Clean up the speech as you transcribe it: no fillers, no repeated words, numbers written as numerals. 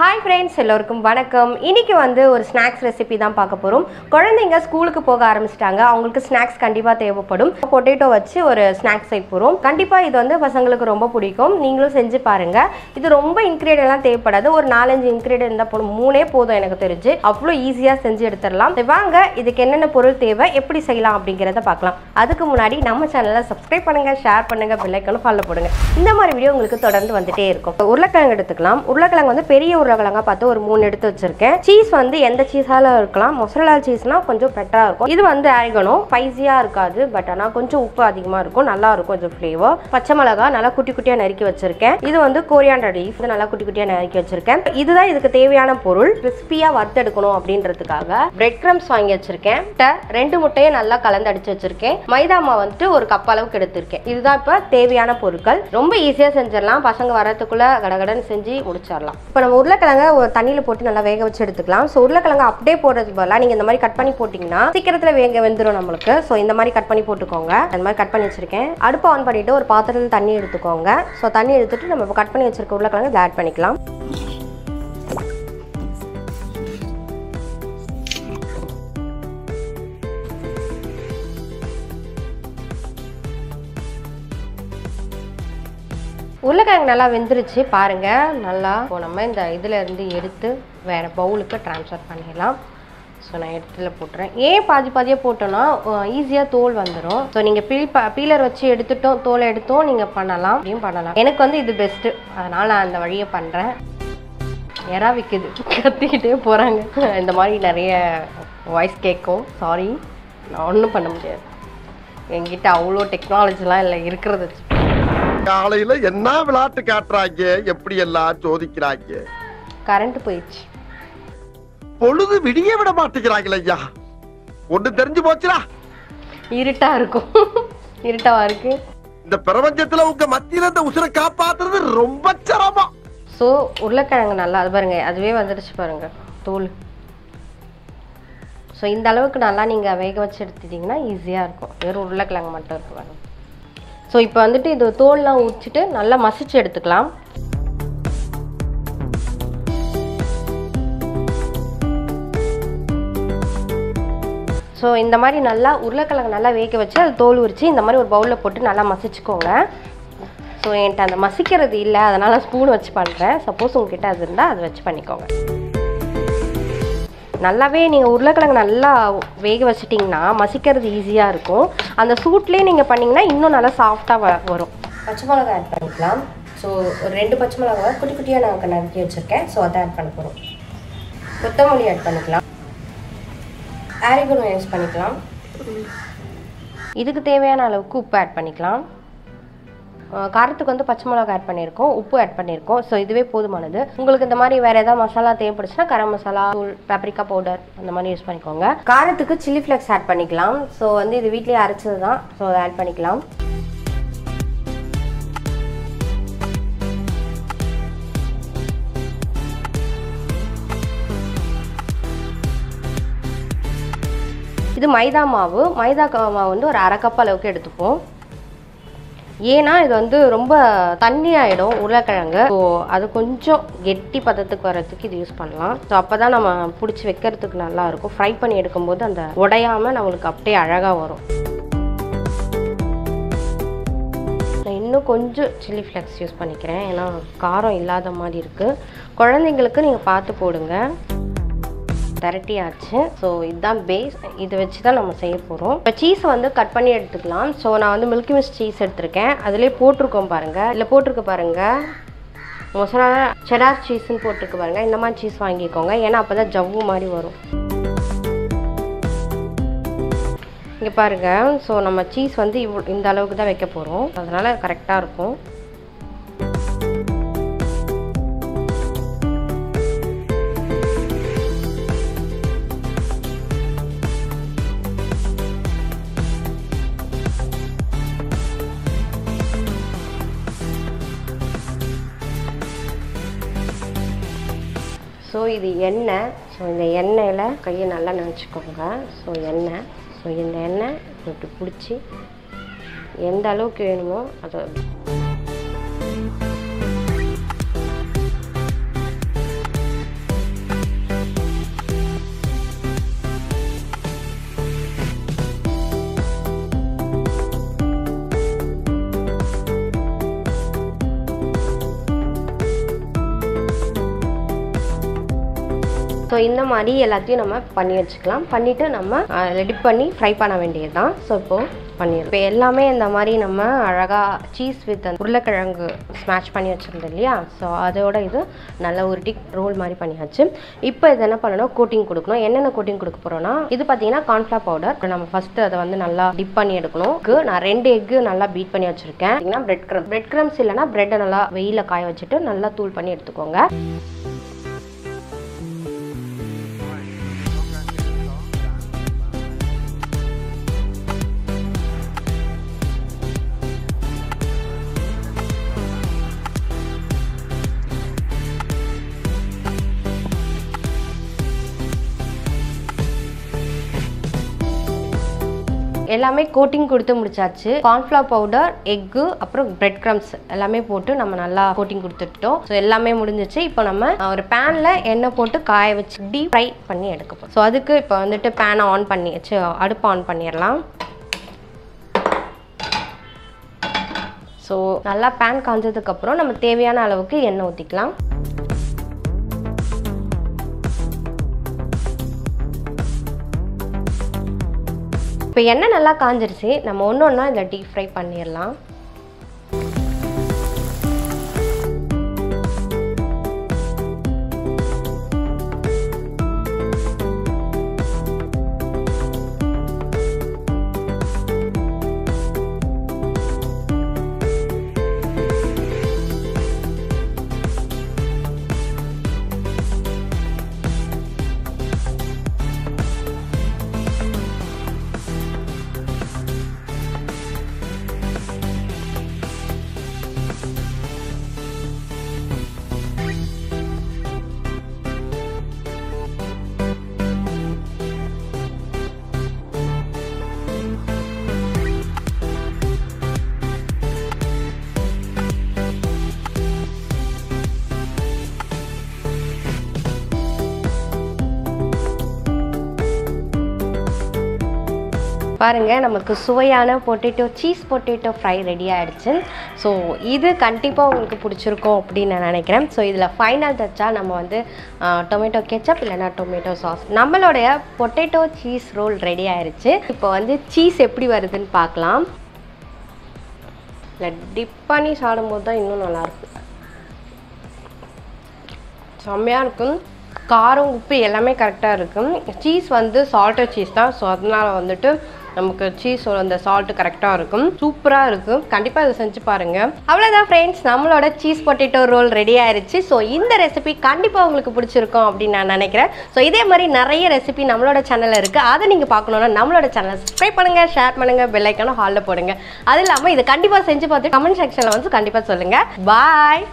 Hi friends, எல்லாருக்கும் வணக்கம். இன்னைக்கு வந்து ஒரு ஸ்நாக்ஸ் ரெசிபி தான் பார்க்க போறோம். குழந்தைங்க ஸ்கூலுக்கு போக ஆரம்பிச்சிட்டாங்க. அவங்களுக்கு ஸ்நாக்ஸ் கண்டிப்பா தேவைப்படும். பொட்டேட்டோ வச்சு ஒரு ஸ்நாக்ஸ் செய்ய போறோம். கண்டிப்பா இது வந்து பசங்களுக்கு ரொம்ப பிடிக்கும். நீங்களும் செஞ்சு பாருங்க. இது ரொம்ப இன்கிரிடியன்ட் எல்லாம் தேவைப்படாது. ஒரு 4-5 இன்கிரிடியன்ட் இருந்தா போதும். 3 போதும் எனக்கு தெரிஞ்சு. அவ்வளோ ஈஸியா செஞ்சு எடுத்துடலாம். வாங்க இதுக்கு என்னென்ன பொருள் தேவை, எப்படி செய்யலாம் அப்படிங்கறத பார்க்கலாம். அதுக்கு முன்னாடி நம்ம சேனலை சப்ஸ்கிரைப் பண்ணுங்க, ஷேர் பண்ணுங்க, பெல் ஐகானை ஃபாலோ பண்ணுங்க. இந்த மாதிரி வீடியோ உங்களுக்கு தொடர்ந்து வந்துட்டே இருக்கும். உருளைக்கிழங்கு எடுத்துக்கலாம். உருளைக்கிழங்கு வந்து பெரிய உருளைக்கிழங்கா பார்த்து ஒரு 3 எடுத்து வச்சிருக்கேன். சீஸ் வந்து எந்த சீஸால இருக்கலாம். மொசரல்லா சீஸ்னா கொஞ்சம் பெட்டரா இருக்கும். இது வந்து ஆரிகனோ ஸ்பைசியா இருக்காது, பட் ஆனா கொஞ்சம் உப்பு அதிகமா இருக்கும், நல்லா இருக்கும் இது ஃப்ளேவர். பச்சை மிளகாய் நல்லா குட்டி குட்டியா நறுக்கி வச்சிருக்கேன். இது வந்து கோரியாண்டர் லீஃப் நல்லா குட்டி குட்டியா நறுக்கி வச்சிருக்கேன். இதுதான் இதுக்கு தேவையான பொருள். கிறிஸ்பியா வறுத்தெடுக்கணும் அப்படின்றதுக்காக பிரெட் கிரம்ஸ் வாங்கி வச்சிருக்கேன். 2 முட்டையை நல்லா கலந்து அடிச்சு வச்சிருக்கேன். மைதா மாவு வந்துட்டு ஒரு கப் அளவுக்கு எடுத்திருக்கேன். இதுதான் இப்ப தேவையான பொருட்கள். ரொம்ப ஈஸியா செஞ்சிடலாம். பசங்க வரதுக்குள்ள கடகடன்னு செஞ்சு முடிச்சிடலாம். இப்போ நம்ம உருளைக்கிழங்க ஒரு தண்ணியில போட்டு நல்லா வேக வச்சு எடுத்துக்கலாம். ஸோ உருளைக்கிழங்கு அப்படியே போடுறதுக்கு பதிலாக நீங்க இந்த மாதிரி கட் பண்ணி போட்டீங்கன்னா சீக்கிரத்துல வெந்துடும் நம்மளுக்கு. ஸோ இந்த மாதிரி கட் பண்ணி போட்டுக்கோங்க. இந்த மாதிரி கட் பண்ணி வச்சிருக்கேன். அடுப்பு ஆன் பண்ணிட்டு ஒரு பாத்திரத்தில் தண்ணி எடுத்துக்கோங்க. ஸோ தண்ணி எடுத்துட்டு நம்ம இப்போ கட் பண்ணி வச்சிருக்க உருளைக்கிழங்கு இதில் ஆட் பண்ணிக்கலாம். உருளைக்கிழங்கு நல்லா வெந்துருச்சு பாருங்க. நல்லா இப்போ நம்ம இந்த இதுல இருந்து எடுத்து வேற பவுலுக்கு ட்ரான்ஸ்ஃபர் பண்ணிடலாம். ஸோ நான் எடுத்துல போட்டுறேன். ஏன் பாதி பாதியாக போட்டோன்னா ஈஸியாக தோல் வந்துடும். ஸோ நீங்கள் பீலர் வச்சு எடுத்துட்டோம், தோலை எடுத்தோம் நீங்கள் பண்ணலாம், அப்படியும் பண்ணலாம். எனக்கு வந்து இது பெஸ்ட்டு, அதனால் நான் அந்த வழியை பண்ணுறேன். யாரா விற்குது கத்திக்கிட்டே போகிறாங்க. இந்த மாதிரி நிறைய வாய்ஸ் கேட்கும். சாரி, நான் ஒன்றும் பண்ண முடியாது. என்கிட்ட அவ்வளோ டெக்னாலஜிலாம் இல்லை இருக்கிறது. காலையில என்ன விளையாட்டு காட்டுறாங்க, எப்படி எல்லாம் சோதிக்கிறாங்க. கரண்ட் போயிடுச்சு. பொழுது விடிய விட மாட்டேங்கிறாங்களே ஐயா. ஒண்ணு தெரிஞ்சு போச்சுடா. இருட்டா இருக்கும். இருட்டாவா இருக்கு. இந்த பிரபஞ்சத்துல உங்க மத்தியில இந்த உசுரை காப்பாத்துறது ரொம்ப சிரமம். ஸோ உருளைக்கிழங்கு நல்லா அது பாருங்க, அதுவே வந்துடுச்சு பாருங்க தோல். ஸோ இந்த அளவுக்கு நல்லா நீங்கள் வேக வச்சு எடுத்துட்டிங்கன்னா ஈஸியாக இருக்கும். வெறும் உருளைக்கிழங்கு மட்டும் இருக்கு பாருங்க. ஸோ இப்போ வந்துட்டு இது தோல்லாம் ஊற்றிட்டு நல்லா மசிச்சு எடுத்துக்கலாம். ஸோ இந்த மாதிரி நல்லா உருளைக்கிழங்கு நல்லா வேக வச்சு அது தோல் உரிச்சு இந்த மாதிரி ஒரு பவுலில் போட்டு நல்லா மசிச்சுக்கோங்க. ஸோ என்கிட்ட அந்த மசிக்கிறது இல்லை, அதனால் ஸ்பூன் வச்சு பண்ணுறேன். சப்போஸ் உங்ககிட்ட அது இருந்தால் அதை வச்சு பண்ணிக்கோங்க. நல்லாவே நீங்கள் உருளைக்கிழங்கு நல்லா வேக வச்சிட்டிங்கன்னா மசிக்கிறது ஈஸியாக இருக்கும். அந்த சூட்லேயே நீங்கள் பண்ணிங்கன்னா இன்னும் நல்லா சாஃப்டாக வரும். பச்சை மிளகா ஆட் பண்ணிக்கலாம். ஸோ ஒரு 2 பச்சை மிளகா குட்டி குட்டியாக நான் நறுக்கி வச்சுருக்கேன். ஸோ அதை ஆட் பண்ண போகிறோம். கொத்தமல்லி ஆட் பண்ணிக்கலாம். ஆரிகனோ யூஸ் பண்ணிக்கலாம். இதுக்கு தேவையான அளவுக்கு உப்பு ஆட் பண்ணிக்கலாம். காரத்துக்கு வந்து பச்சை மிளகா ஆட் பண்ணியிருக்கோம், உப்பு ஆட் பண்ணியிருக்கோம். ஸோ இதுவே போதுமானது. உங்களுக்கு இந்த மாதிரி வேறு ஏதாவது மசாலா தேவைப்படுச்சுன்னா கரம் மசாலா தூள், பேப்ரிக்கா பவுடர் அந்த மாதிரி யூஸ் பண்ணிக்கோங்க. காரத்துக்கு சில்லி ஃப்ளேக்ஸ் ஆட் பண்ணிக்கலாம். ஸோ வந்து இது வீட்லேயே அரைச்சது தான். ஸோ அதை ஆட் பண்ணிக்கலாம். இது மைதா மாவு. மைதா மாவு வந்து ஒரு 1/2 கப் அளவுக்கு எடுத்துப்போம். ஏன்னா இது வந்து ரொம்ப தண்ணி ஆகிடும் உருளைக்கிழங்கு. ஸோ அது கொஞ்சம் கெட்டி பதத்துக்கு வரதுக்கு இது யூஸ் பண்ணலாம். ஸோ அப்போ தான் நம்ம பிடிச்சி வைக்கிறதுக்கு நல்லாயிருக்கும். ஃப்ரை பண்ணி எடுக்கும்போது அந்த உடையாமல் நம்மளுக்கு அப்படியே அழகாக வரும். நான் இன்னும் கொஞ்சம் சில்லி ஃப்ளேக்ஸ் யூஸ் பண்ணிக்கிறேன், ஏன்னா காரம் இல்லாத மாதிரி இருக்குது. குழந்தைங்களுக்கு நீங்கள் பார்த்து போடுங்க. திரட்டியாச்சு. ஸோ இதுதான் பேஸ். இதை வச்சு தான் நம்ம செய்ய போகிறோம். இப்போ சீஸ் வந்து கட் பண்ணி எடுத்துக்கலாம். ஸோ நான் வந்து மில்கி மிஸ்ட் சீஸ் எடுத்திருக்கேன். அதிலே போட்டிருக்கோம் பாருங்கள். இல்லை போட்டிருக்கு பாருங்கள், மொசரல்லா செடார் சீஸ்ன்னு போட்டிருக்கு பாருங்கள். இந்த மாதிரி சீஸ் வாங்கிக்கோங்க, ஏன்னா அப்போ தான் ஜவ்வு மாதிரி வரும். இங்கே பாருங்கள். ஸோ நம்ம சீஸ் வந்து இந்த அளவுக்கு தான் வைக்க போகிறோம், அதனால் கரெக்டாக இருக்கும். ஸோ இது எண்ணெய். ஸோ இந்த எண்ணெயில் கையை நல்லா நினச்சிக்கோங்க. ஸோ எண்ணெய். ஸோ இந்த எண்ணெய் இப்படி பிடிச்சி எந்த அளவுக்கு வேணுமோ அதை ஸோ இந்த மாதிரி எல்லாத்தையும் நம்ம பண்ணி வச்சுக்கலாம். பண்ணிவிட்டு நம்ம டிப் பண்ணி ஃப்ரை பண்ண வேண்டியது தான். ஸோ இப்போது பண்ணிடுறோம். இப்போ எல்லாமே இந்த மாதிரி நம்ம அழகாக சீஸ் வித் உருளைக்கிழங்கு ஸ்மாஷ் பண்ணி வச்சுருந்தோம் இல்லையா? ஸோ அதோட இது நல்லா உருட்டி ரோல் மாதிரி பண்ணியாச்சு. இப்போ இது என்ன பண்ணணும், கோட்டிங் கொடுக்கணும். என்னென்ன கோட்டிங் கொடுக்க போகிறோன்னா, இது பார்த்தீங்கன்னா கார்ன்ஃப்ளவர் பவுடர். நம்ம ஃபஸ்ட்டு அதை வந்து நல்லா டிப் பண்ணி எடுக்கணும். நான் 2 எக்கு நல்லா பீட் பண்ணி வச்சுருக்கேன். பார்த்தீங்கன்னா பிரெட் க்ரம்ஸ் இல்லைனா பிரெட்டை நல்லா வெயிலில் காய வச்சுட்டு நல்லா தூள் பண்ணி எடுத்துக்கோங்க. எல்லாமே கோட்டிங் கொடுத்து முடிச்சாச்சு. கார்ன்ஃப்ளவர் பவுடர், எக்கு, அப்புறம் பிரெட் க்ரம்ஸ் எல்லாமே போட்டு நம்ம நல்லா கோட்டிங் கொடுத்துட்டோம். ஸோ எல்லாமே முடிஞ்சிச்சு. இப்போ நம்ம ஒரு பேனில் எண்ணெய் போட்டு காய வச்சு டீப் ஃப்ரை பண்ணி எடுக்கப்போம். ஸோ அதுக்கு இப்போ வந்துட்டு பேனை ஆன் பண்ணி வச்சு அடுப்பை ஆன் பண்ணிடலாம். ஸோ நல்லா பேன் காஞ்சதுக்கப்புறம் நம்ம தேவையான அளவுக்கு எண்ணெய் ஊற்றிக்கலாம். இப்போ எண்ணெய் நல்லா காஞ்சிருச்சு. நம்ம ஒன்று ஒன்றா இதில் டீப் ஃப்ரை பண்ணிடலாம். பாருங்க, நமக்கு சுவையான சீஸ் பொட்டேட்டோ ஃப்ரை ரெடி ஆகிடுச்சு. ஸோ இது கண்டிப்பாக உங்களுக்கு பிடிச்சிருக்கும் அப்படின்னு நான் நினைக்கிறேன். ஸோ இதில் ஃபைனல் டச்சா நம்ம வந்து டொமேட்டோ கெச்சப் இல்லைனா டொமேட்டோ சாஸ். நம்மளுடைய பொட்டேட்டோ சீஸ் ரோல் ரெடி ஆயிடுச்சு. இப்போ வந்து சீஸ் எப்படி வருதுன்னு பார்க்கலாம். இல்லை டிப் பண்ணி சாப்பிடும்போது தான் இன்னும் நல்லாயிருக்கும். செம்மையாக இருக்கும். காரம், உப்பு எல்லாமே கரெக்டாக இருக்கும். சீஸ் வந்து சால்ட்டட் சீஸ் தான். ஸோ அதனால் வந்துட்டு நமக்கு சீஸோட அந்த சால்ட்டு கரெக்டாக இருக்கும். சூப்பராக இருக்கும். கண்டிப்பாக இதை செஞ்சு பாருங்கள். அவ்வளோதான் ஃப்ரெண்ட்ஸ், நம்மளோட சீஸ் பொட்டேட்டோ ரோல் ரெடி ஆயிடுச்சு. ஸோ இந்த ரெசிபி கண்டிப்பாக உங்களுக்கு பிடிச்சிருக்கும் அப்படின்னு நான் நினைக்கிறேன். ஸோ இதே மாதிரி நிறைய ரெசிபி நம்மளோட சேனலில் இருக்குது. அதை நீங்கள் பார்க்கணுன்னா நம்மளோட சேனலை சப்ஸ்கிரைப் பண்ணுங்கள், ஷேர் பண்ணுங்கள், பெல் ஐக்கான ஹாலில் போடுங்க. அது இல்லாமல் இதை கண்டிப்பாக செஞ்சு பார்த்து கமெண்ட் செக்ஷனில் வந்து கண்டிப்பாக சொல்லுங்கள். பாய்.